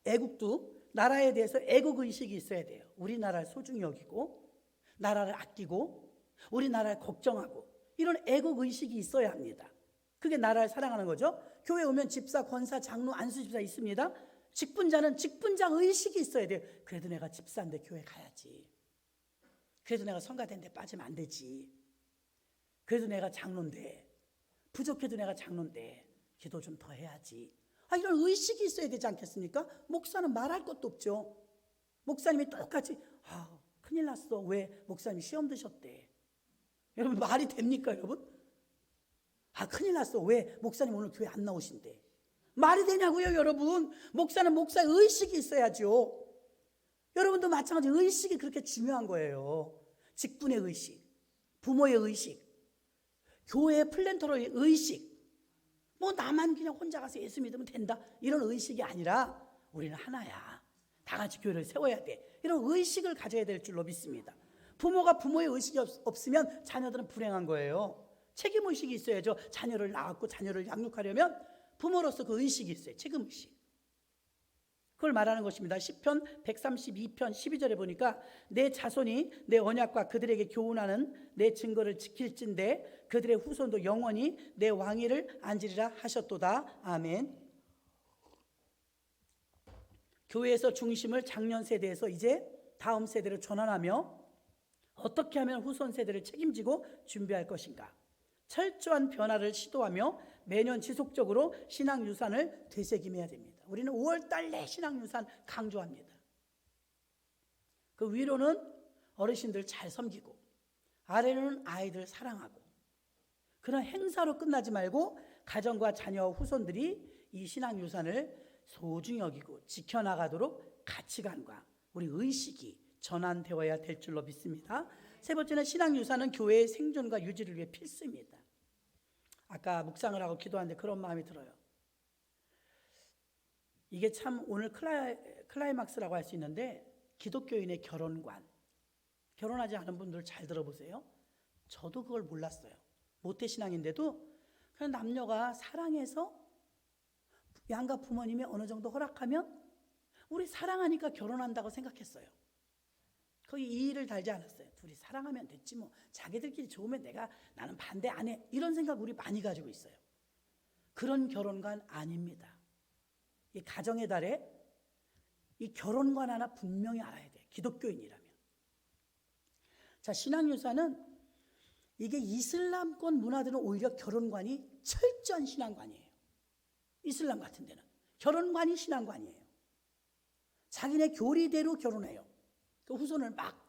애국도 나라에 대해서 애국 의식이 있어야 돼요. 우리나라를 소중히 여기고 나라를 아끼고 우리나라를 걱정하고 이런 애국 의식이 있어야 합니다. 그게 나라를 사랑하는 거죠. 교회 오면 집사, 권사, 장로, 안수집사 있습니다. 직분자는 직분자 의식이 있어야 돼요. 그래도 내가 집사인데 교회 가야지. 그래도 내가 성가대인데 빠지면 안 되지. 그래도 내가 장로인데 부족해도 내가 장로인데 기도 좀 더 해야지. 이런 의식이 있어야 되지 않겠습니까? 목사는 말할 것도 없죠. 목사님이 똑같이 큰일 났어. 왜? 목사님 시험 드셨대. 여러분 말이 됩니까 여러분? 큰일 났어. 왜? 목사님 오늘 교회 안 나오신대. 말이 되냐고요 여러분? 목사는 목사의 의식이 있어야죠. 여러분도 마찬가지 의식이 그렇게 중요한 거예요. 직분의 의식, 부모의 의식, 교회의 플랜터로의 의식. 뭐 나만 그냥 혼자 가서 예수 믿으면 된다 이런 의식이 아니라 우리는 하나야. 다 같이 교회를 세워야 돼. 이런 의식을 가져야 될 줄로 믿습니다. 부모가 부모의 의식이 없으면 자녀들은 불행한 거예요. 책임의식이 있어야죠. 자녀를 낳았고 자녀를 양육하려면 부모로서 그 의식이 있어요. 책임의식. 그걸 말하는 것입니다. 시편 132편 12절에 보니까 내 자손이 내 언약과 그들에게 교훈하는 내 증거를 지킬진대 그들의 후손도 영원히 내 왕위를 앉으리라 하셨도다. 아멘. 교회에서 중심을 작년 세대에서 이제 다음 세대로 전환하며 어떻게 하면 후손 세대를 책임지고 준비할 것인가. 철저한 변화를 시도하며 매년 지속적으로 신앙유산을 되새김해야 됩니다. 우리는 5월달 내 신앙유산 강조합니다. 그 위로는 어르신들 잘 섬기고 아래로는 아이들 사랑하고 그런 행사로 끝나지 말고 가정과 자녀와 후손들이 이 신앙유산을 소중히 여기고 지켜나가도록 가치관과 우리 의식이 전환되어야 될 줄로 믿습니다. 세 번째는 신앙유산은 교회의 생존과 유지를 위해 필수입니다. 아까 묵상을 하고 기도하는데 그런 마음이 들어요. 이게 참 오늘 클라이막스라고 할 수 있는데 기독교인의 결혼관, 결혼하지 않은 분들 잘 들어보세요. 저도 그걸 몰랐어요. 모태신앙인데도 그냥 남녀가 사랑해서 양가 부모님이 어느 정도 허락하면 우리 사랑하니까 결혼한다고 생각했어요. 거기 이의를 달지 않았어요. 둘이 사랑하면 됐지 뭐. 자기들끼리 좋으면 나는 반대 안 해. 이런 생각 우리 많이 가지고 있어요. 그런 결혼관 아닙니다. 이 가정의 달에 이 결혼관 하나 분명히 알아야 돼요. 기독교인이라면. 자, 신앙유산은 이게 이슬람권 문화들은 오히려 결혼관이 철저한 신앙관이에요. 이슬람 같은 데는 결혼관이 신앙관이에요. 자기네 교리대로 결혼해요. 그 후손을 막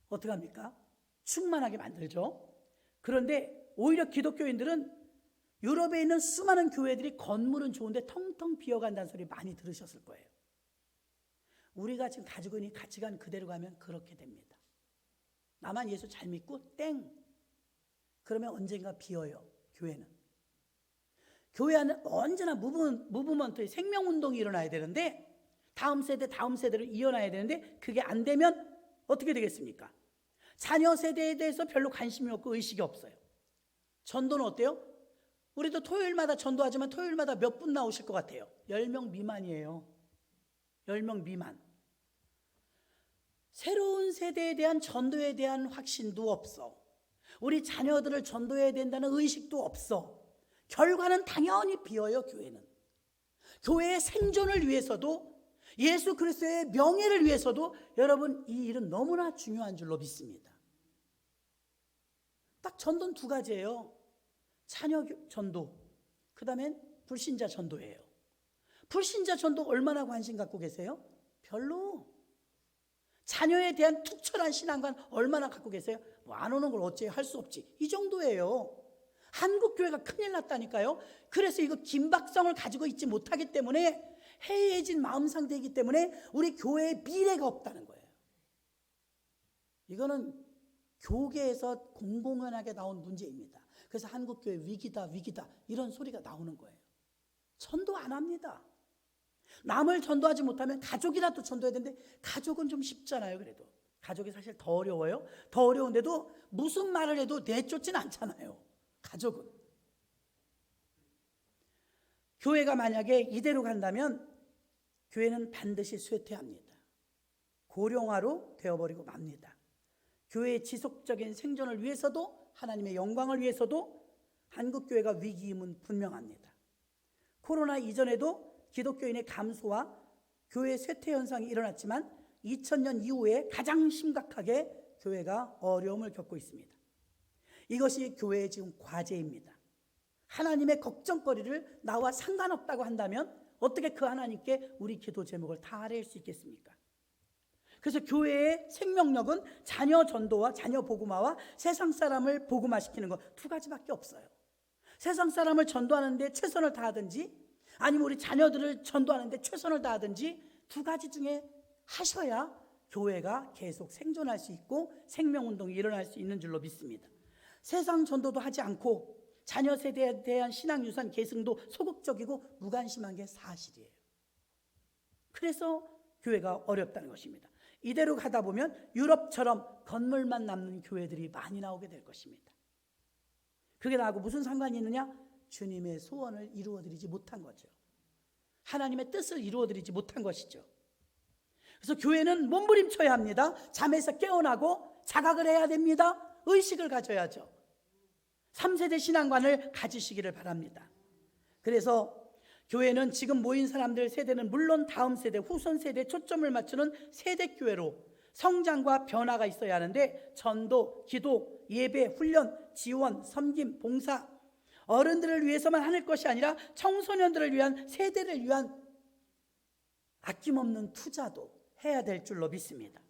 어떻게 합니까? 충만하게 만들죠. 그런데 오히려 기독교인들은 유럽에 있는 수많은 교회들이 건물은 좋은데 텅텅 비어간다는 소리 많이 들으셨을 거예요. 우리가 지금 가지고 있는 가치관 그대로 가면 그렇게 됩니다. 나만 예수 잘 믿고 땡! 그러면 언젠가 비어요. 교회는. 교회 안은 언제나 무브먼트의 생명운동이 일어나야 되는데 다음 세대를 이어나야 되는데 그게 안 되면 어떻게 되겠습니까? 자녀 세대에 대해서 별로 관심이 없고 의식이 없어요. 전도는 어때요? 우리도 토요일마다 전도하지만 토요일마다 몇 분 나오실 것 같아요? 10명 미만이에요. 10명 미만. 새로운 세대에 대한 전도에 대한 확신도 없어. 우리 자녀들을 전도해야 된다는 의식도 없어. 결과는 당연히 비어요. 교회는. 교회의 생존을 위해서도 예수 그리스도의 명예를 위해서도 여러분 이 일은 너무나 중요한 줄로 믿습니다. 딱 전도는 두 가지예요. 자녀 전도, 그 다음엔 불신자 전도예요. 불신자 전도 얼마나 관심 갖고 계세요? 별로. 자녀에 대한 투철한 신앙관 얼마나 갖고 계세요? 뭐 안 오는 걸 어째 할 수 없지. 이 정도예요. 한국교회가 큰일 났다니까요. 그래서 이거 긴박성을 가지고 있지 못하기 때문에 해이해진 마음 상태이기 때문에 우리 교회에 미래가 없다는 거예요. 이거는 교계에서 공공연하게 나온 문제입니다. 그래서 한국교회 위기다 이런 소리가 나오는 거예요. 전도 안 합니다. 남을 전도하지 못하면 가족이라도 전도해야 되는데 가족은 좀 쉽잖아요. 그래도 가족이 사실 더 어려워요. 더 어려운데도 무슨 말을 해도 내쫓진 않잖아요. 가족은. 교회가 만약에 이대로 간다면 교회는 반드시 쇠퇴합니다. 고령화로 되어버리고 맙니다. 교회의 지속적인 생존을 위해서도 하나님의 영광을 위해서도 한국교회가 위기임은 분명합니다. 코로나 이전에도 기독교인의 감소와 교회 쇠퇴 현상이 일어났지만 2000년 이후에 가장 심각하게 교회가 어려움을 겪고 있습니다. 이것이 교회의 지금 과제입니다. 하나님의 걱정거리를 나와 상관없다고 한다면 어떻게 그 하나님께 우리 기도 제목을 다 아뢰일 수 있겠습니까? 그래서 교회의 생명력은 자녀 전도와 자녀 복음화와 세상 사람을 복음화시키는 것 두 가지밖에 없어요. 세상 사람을 전도하는데 최선을 다하든지 아니면 우리 자녀들을 전도하는데 최선을 다하든지 두 가지 중에 하셔야 교회가 계속 생존할 수 있고 생명운동이 일어날 수 있는 줄로 믿습니다. 세상 전도도 하지 않고 자녀 세대에 대한 신앙유산 계승도 소극적이고 무관심한 게 사실이에요. 그래서 교회가 어렵다는 것입니다. 이대로 가다 보면 유럽처럼 건물만 남는 교회들이 많이 나오게 될 것입니다. 그게 나하고 무슨 상관이 있느냐? 주님의 소원을 이루어드리지 못한 거죠. 하나님의 뜻을 이루어드리지 못한 것이죠. 그래서 교회는 몸부림쳐야 합니다. 잠에서 깨어나고 자각을 해야 됩니다. 의식을 가져야죠. 3세대 신앙관을 가지시기를 바랍니다. 그래서 교회는 지금 모인 사람들 세대는 물론 다음 세대, 후손 세대에 초점을 맞추는 세대교회로 성장과 변화가 있어야 하는데 전도, 기도, 예배, 훈련, 지원, 섬김, 봉사, 어른들을 위해서만 하는 것이 아니라 청소년들을 위한, 세대를 위한 아낌없는 투자도 해야 될 줄로 믿습니다.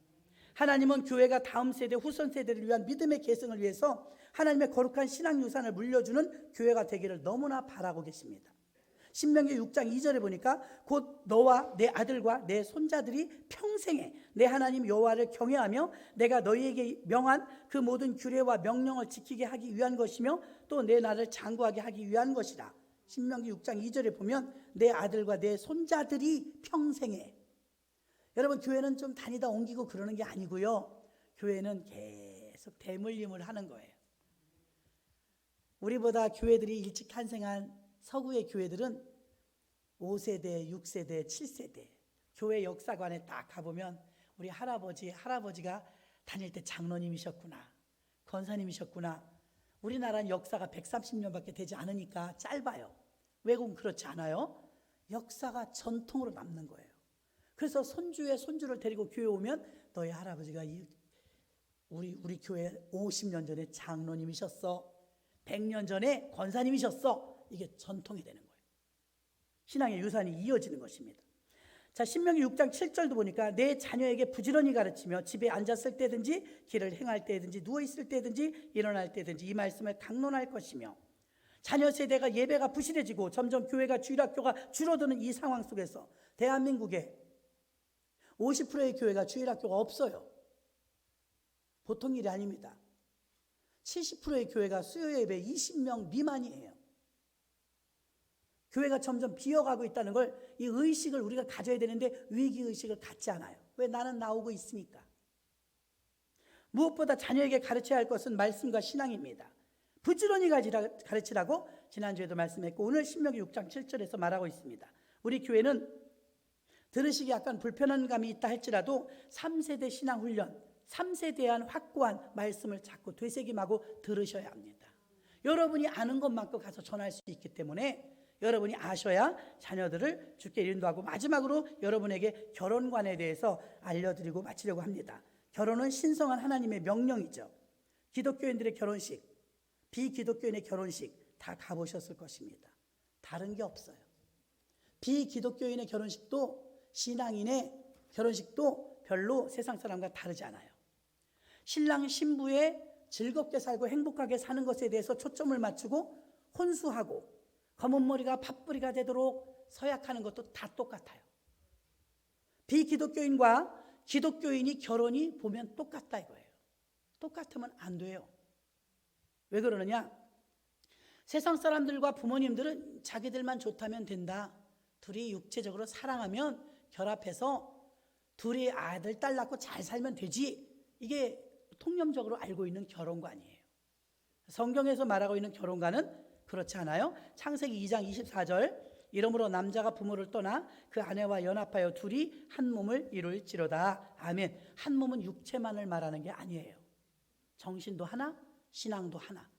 하나님은 교회가 다음 세대, 후손 세대를 위한 믿음의 계승을 위해서 하나님의 거룩한 신앙 유산을 물려주는 교회가 되기를 너무나 바라고 계십니다. 신명기 6장 2절에 보니까 곧 너와 내 아들과 내 손자들이 평생에 내 하나님 여호와를 경외하며 내가 너희에게 명한 그 모든 규례와 명령을 지키게 하기 위한 것이며 또 내 나를 장구하게 하기 위한 것이라. 신명기 6장 2절에 보면 내 아들과 내 손자들이 평생에. 여러분, 교회는 좀 다니다 옮기고 그러는 게 아니고요, 교회는 계속 대물림을 하는 거예요. 우리보다 교회들이 일찍 탄생한 서구의 교회들은 5세대, 6세대, 7세대 교회 역사관에 딱 가보면 우리 할아버지가 다닐 때 장로님이셨구나, 권사님이셨구나. 우리나라는 역사가 130년밖에 되지 않으니까 짧아요. 외국은 그렇지 않아요. 역사가 전통으로 남는 거예요. 그래서 손주의 손주를 데리고 교회 오면 너희 할아버지가 우리 교회 50년 전에 장로님이셨어, 100년 전에 권사님이셨어. 이게 전통이 되는 거예요. 신앙의 유산이 이어지는 것입니다. 자, 신명기 6장 7절도 보니까 내 자녀에게 부지런히 가르치며 집에 앉았을 때든지 길을 행할 때든지 누워있을 때든지 일어날 때든지 이 말씀을 강론할 것이며, 자녀 세대가 예배가 부실해지고 점점 교회가 주일학교가 줄어드는 이 상황 속에서 대한민국에 50%의 교회가 주일학교가 없어요. 보통 일이 아닙니다. 70%의 교회가 수요예배 20명 미만이에요. 교회가 점점 비어가고 있다는 걸, 이 의식을 우리가 가져야 되는데 위기의식을 갖지 않아요. 왜? 나는 나오고 있으니까. 무엇보다 자녀에게 가르쳐야 할 것은 말씀과 신앙입니다. 부지런히 가르치라고 지난주에도 말씀했고 오늘 신명기 6장 7절에서 말하고 있습니다. 우리 교회는 들으시기 약간 불편한 감이 있다 할지라도 3세대 신앙훈련, 3세대에 대한 확고한 말씀을 자꾸 되새김하고 들으셔야 합니다. 여러분이 아는 것만큼 가서 전할 수 있기 때문에 여러분이 아셔야 자녀들을 주께 인도하고, 마지막으로 여러분에게 결혼관에 대해서 알려드리고 마치려고 합니다. 결혼은 신성한 하나님의 명령이죠. 기독교인들의 결혼식, 비기독교인의 결혼식 다 가보셨을 것입니다. 다른 게 없어요. 비기독교인의 결혼식도 신앙인의 결혼식도 별로 세상 사람과 다르지 않아요. 신랑 신부의 즐겁게 살고 행복하게 사는 것에 대해서 초점을 맞추고 혼수하고 검은 머리가 팥뿌리가 되도록 서약하는 것도 다 똑같아요. 비기독교인과 기독교인이 결혼이 보면 똑같다 이거예요. 똑같으면 안 돼요. 왜 그러느냐? 세상 사람들과 부모님들은 자기들만 좋다면 된다. 둘이 육체적으로 사랑하면 결합해서 둘이 아들, 딸 낳고 잘 살면 되지. 이게 통념적으로 알고 있는 결혼관이에요. 성경에서 말하고 있는 결혼관은 그렇지 않아요. 창세기 2장 24절 이러므로 남자가 부모를 떠나 그 아내와 연합하여 둘이 한 몸을 이룰지로다. 아멘. 한 몸은 육체만을 말하는 게 아니에요. 정신도 하나, 신앙도 하나.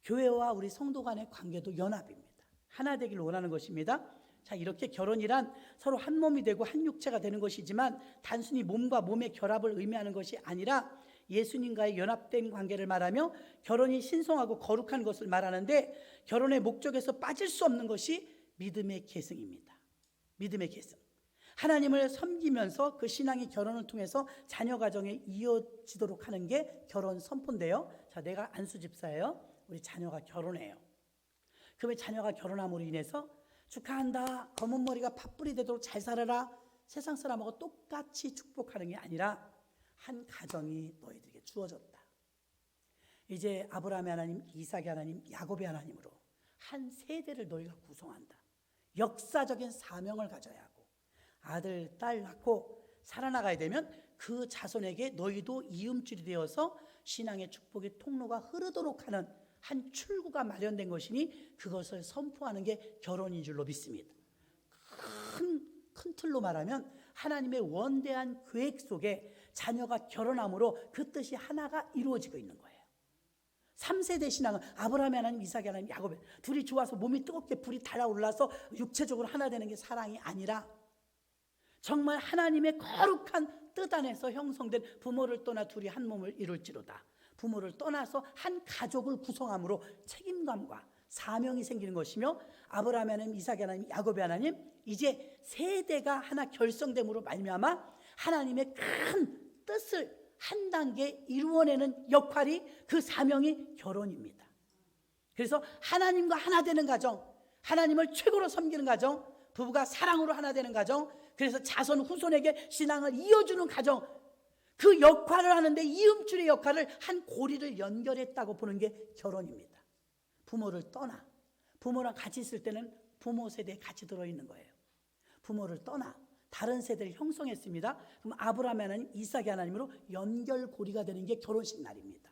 교회와 우리 성도 간의 관계도 연합입니다. 하나 되기를 원하는 것입니다. 자, 이렇게 결혼이란 서로 한 몸이 되고 한 육체가 되는 것이지만 단순히 몸과 몸의 결합을 의미하는 것이 아니라 예수님과의 연합된 관계를 말하며 결혼이 신성하고 거룩한 것을 말하는데, 결혼의 목적에서 빠질 수 없는 것이 믿음의 계승입니다. 믿음의 계승. 하나님을 섬기면서 그 신앙의 결혼을 통해서 자녀 가정에 이어지도록 하는 게 결혼 선포인데요. 자, 내가 안수 집사예요. 우리 자녀가 결혼해요. 그러면 자녀가 결혼함으로 인해서 축하한다, 검은 머리가 팥불이 되도록 잘 살아라, 세상 사람하고 똑같이 축복하는 게 아니라 한 가정이 너희들에게 주어졌다. 이제 아브라함의 하나님, 이삭의 하나님, 야곱의 하나님으로 한 세대를 너희가 구성한다. 역사적인 사명을 가져야 하고 아들, 딸 낳고 살아나가야 되면 그 자손에게 너희도 이음줄이 되어서 신앙의 축복의 통로가 흐르도록 하는 한 출구가 마련된 것이니 그것을 선포하는 게 결혼인 줄로 믿습니다. 큰 틀로 말하면 하나님의 원대한 계획 속에 자녀가 결혼함으로 그 뜻이 하나가 이루어지고 있는 거예요. 3세대 신앙은 아브라함의 하나님, 이삭의 하나님, 야곱의 둘이 좋아서 몸이 뜨겁게 불이 달아올라서 육체적으로 하나 되는 게 사랑이 아니라 정말 하나님의 거룩한 뜻 안에서 형성된 부모를 떠나 둘이 한 몸을 이룰지로다. 부모를 떠나서 한 가족을 구성함으로 책임감과 사명이 생기는 것이며 아브라함의 하나님, 이삭의 하나님, 야곱의 하나님 이제 세대가 하나 결성됨으로 말미암아 하나님의 큰 뜻을 한 단계 이루어내는 역할이 그 사명이 결혼입니다. 그래서 하나님과 하나 되는 가정, 하나님을 최고로 섬기는 가정, 부부가 사랑으로 하나 되는 가정, 그래서 자손 후손에게 신앙을 이어주는 가정, 그 역할을 하는데 이음줄의 역할을 한 고리를 연결했다고 보는 게 결혼입니다. 부모를 떠나 부모랑 같이 있을 때는 부모 세대에 같이 들어있는 거예요. 부모를 떠나 다른 세대를 형성했습니다. 그럼 아브라함의 하나님, 이삭의 하나님으로 연결고리가 되는 게 결혼식 날입니다.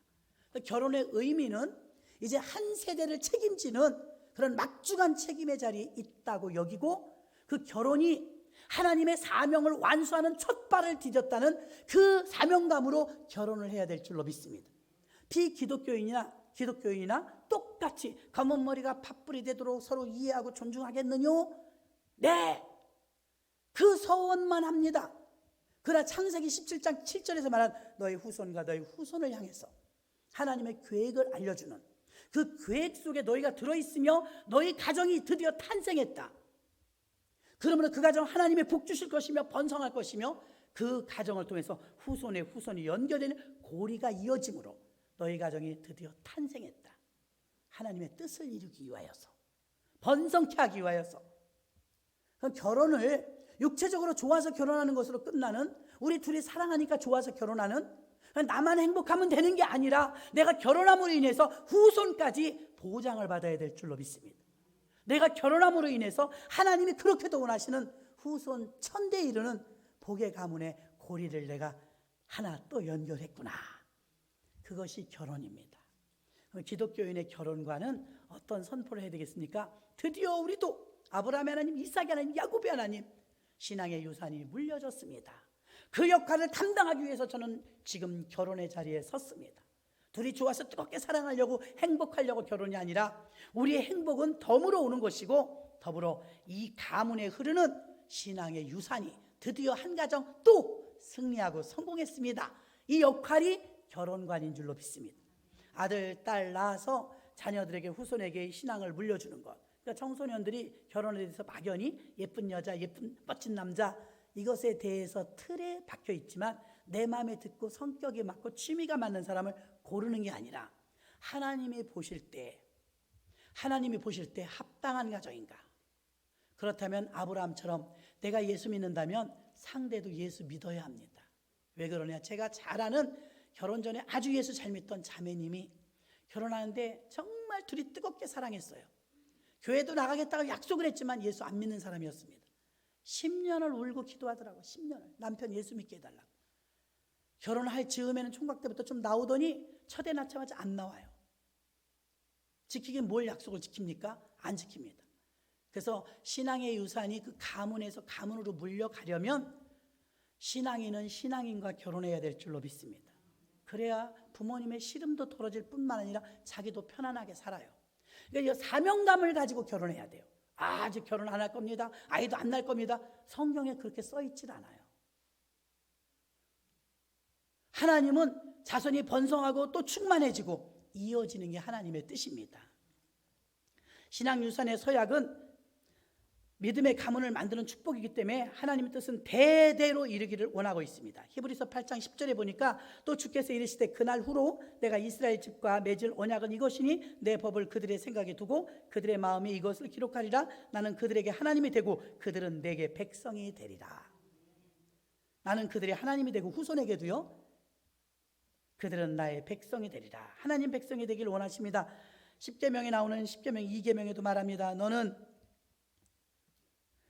결혼의 의미는 이제 한 세대를 책임지는 그런 막중한 책임의 자리에 있다고 여기고 그 결혼이 하나님의 사명을 완수하는 첫 발을 디뎠다는 그 사명감으로 결혼을 해야 될 줄로 믿습니다. 기독교인이나 똑같이 검은 머리가 팥불이 되도록 서로 이해하고 존중하겠느뇨? 네, 그 서원만 합니다. 그러나 창세기 17장 7절에서 말한 너희 후손과 너희 후손을 향해서 하나님의 계획을 알려주는 그 계획 속에 너희가 들어있으며 너희 가정이 드디어 탄생했다. 그러므로 그 가정 하나님의 복 주실 것이며 번성할 것이며 그 가정을 통해서 후손의 후손이 연결되는 고리가 이어짐으로 너희 가정이 드디어 탄생했다. 하나님의 뜻을 이루기 위하여서, 번성케 하기 위하여서. 결혼을 육체적으로 좋아서 결혼하는 것으로 끝나는, 우리 둘이 사랑하니까 좋아서 결혼하는, 나만 행복하면 되는 게 아니라 내가 결혼함으로 인해서 후손까지 보장을 받아야 될 줄로 믿습니다. 내가 결혼함으로 인해서 하나님이 그렇게도 원하시는 후손 천대에 이르는 복의 가문의 고리를 내가 하나 또 연결했구나. 그것이 결혼입니다. 기독교인의 결혼과는 어떤 선포를 해야 되겠습니까? 드디어 우리도 아브라함의 하나님, 이삭의 하나님, 야곱의 하나님 신앙의 유산이 물려졌습니다. 그 역할을 담당하기 위해서 저는 지금 결혼의 자리에 섰습니다. 둘이 좋아서 뜨겁게 사랑하려고 행복하려고 결혼이 아니라 우리의 행복은 덤으로 오는 것이고 더불어 이 가문에 흐르는 신앙의 유산이 드디어 한 가정 또 승리하고 성공했습니다. 이 역할이 결혼관인 줄로 믿습니다. 아들, 딸 낳아서 자녀들에게 후손에게 신앙을 물려주는 것. 그러니까 청소년들이 결혼에 대해서 막연히 예쁜 여자, 예쁜 멋진 남자 이것에 대해서 틀에 박혀 있지만 내 마음에 듣고 성격이 맞고 취미가 맞는 사람을 고르는 게 아니라 하나님이 보실 때 합당한 가정인가? 그렇다면 아브라함처럼 내가 예수 믿는다면 상대도 예수 믿어야 합니다. 왜 그러냐? 제가 잘 아는 결혼 전에 아주 예수 잘 믿던 자매님이 결혼하는데 정말 둘이 뜨겁게 사랑했어요. 교회도 나가겠다고 약속을 했지만 예수 안 믿는 사람이었습니다. 10년을 울고 기도하더라고요. 10년을. 남편 예수 믿게 해달라고. 결혼할 즈음에는 총각 때부터 좀 나오더니 첫애 낳자마자 안 나와요. 지키긴 뭘 약속을 지킵니까? 안 지킵니다. 그래서 신앙의 유산이 그 가문에서 가문으로 물려가려면 신앙인은 신앙인과 결혼해야 될 줄로 믿습니다. 그래야 부모님의 시름도 덜어질 뿐만 아니라 자기도 편안하게 살아요. 그러니까 사명감을 가지고 결혼해야 돼요. 아직 결혼 안 할 겁니다. 아이도 안 날 겁니다. 성경에 그렇게 써 있질 않아요. 하나님은 자손이 번성하고 또 충만해지고 이어지는 게 하나님의 뜻입니다. 신앙유산의 서약은 믿음의 가문을 만드는 축복이기 때문에 하나님의 뜻은 대대로 이루기를 원하고 있습니다. 히브리서 8장 10절에 보니까 또 주께서 이르시되 그날 후로 내가 이스라엘 집과 맺을 언약은 이것이니 내 법을 그들의 생각에 두고 그들의 마음에 이것을 기록하리라. 나는 그들에게 하나님이 되고 그들은 내게 백성이 되리라. 나는 그들의 하나님이 되고 후손에게도요, 그들은 나의 백성이 되리라. 하나님 백성이 되길 원하십니다. 십계명에 나오는 십계명 2계명에도 말합니다. 너는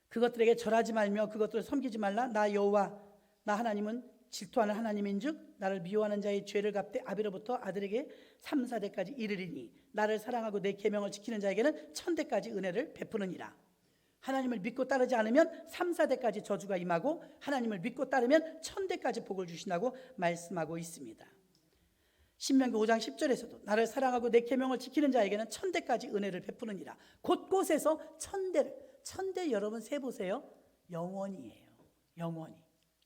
그것들에게 절하지 말며 그것들을 섬기지 말라. 나 여호와 나 하나님은 질투하는 하나님인즉 나를 미워하는 자의 죄를 갚되 아비로부터 아들에게 3, 4대까지 이르리니 나를 사랑하고 내 계명을 지키는 자에게는 1000대까지 은혜를 베푸느니라. 하나님을 믿고 따르지 않으면 3, 4대까지 저주가 임하고 하나님을 믿고 따르면 1000대까지 복을 주신다고 말씀하고 있습니다. 신명기 5장 10절에서도 나를 사랑하고 내 계명을 지키는 자에게는 1000대까지 은혜를 베푸느니라. 곳곳에서 1000대 여러분 세보세요. 영원이에요. 영원히.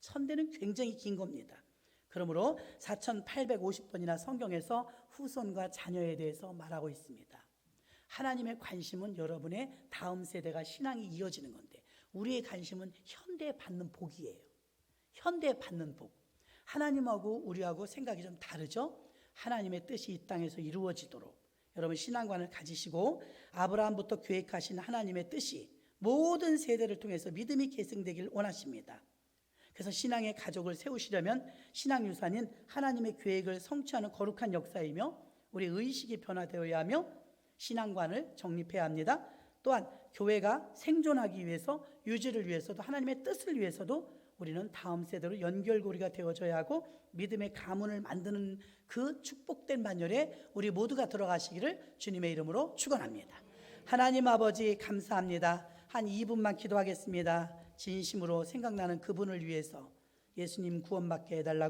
1000대는 굉장히 긴 겁니다. 그러므로 4850번이나 성경에서 후손과 자녀에 대해서 말하고 있습니다. 하나님의 관심은 여러분의 다음 세대가 신앙이 이어지는 건데 우리의 관심은 현대에 받는 복이에요. 현대에 받는 복. 하나님하고 우리하고 생각이 좀 다르죠? 하나님의 뜻이 이 땅에서 이루어지도록 여러분 신앙관을 가지시고 아브라함부터 계획하신 하나님의 뜻이 모든 세대를 통해서 믿음이 계승되길 원하십니다. 그래서 신앙의 가족을 세우시려면 신앙유산인 하나님의 계획을 성취하는 거룩한 역사이며 우리 의식이 변화되어야 하며 신앙관을 정립해야 합니다. 또한 교회가 생존하기 위해서 유지를 위해서도 하나님의 뜻을 위해서도 우리는 다음 세대로 연결고리가 되어져야 하고 믿음의 가문을 만드는 그 축복된 반열에 우리 모두가 들어가시기를 주님의 이름으로 축원합니다. 하나님 아버지 감사합니다. 한 2분만 기도하겠습니다. 진심으로 생각나는 그분을 위해서 예수님 구원받게 해달라고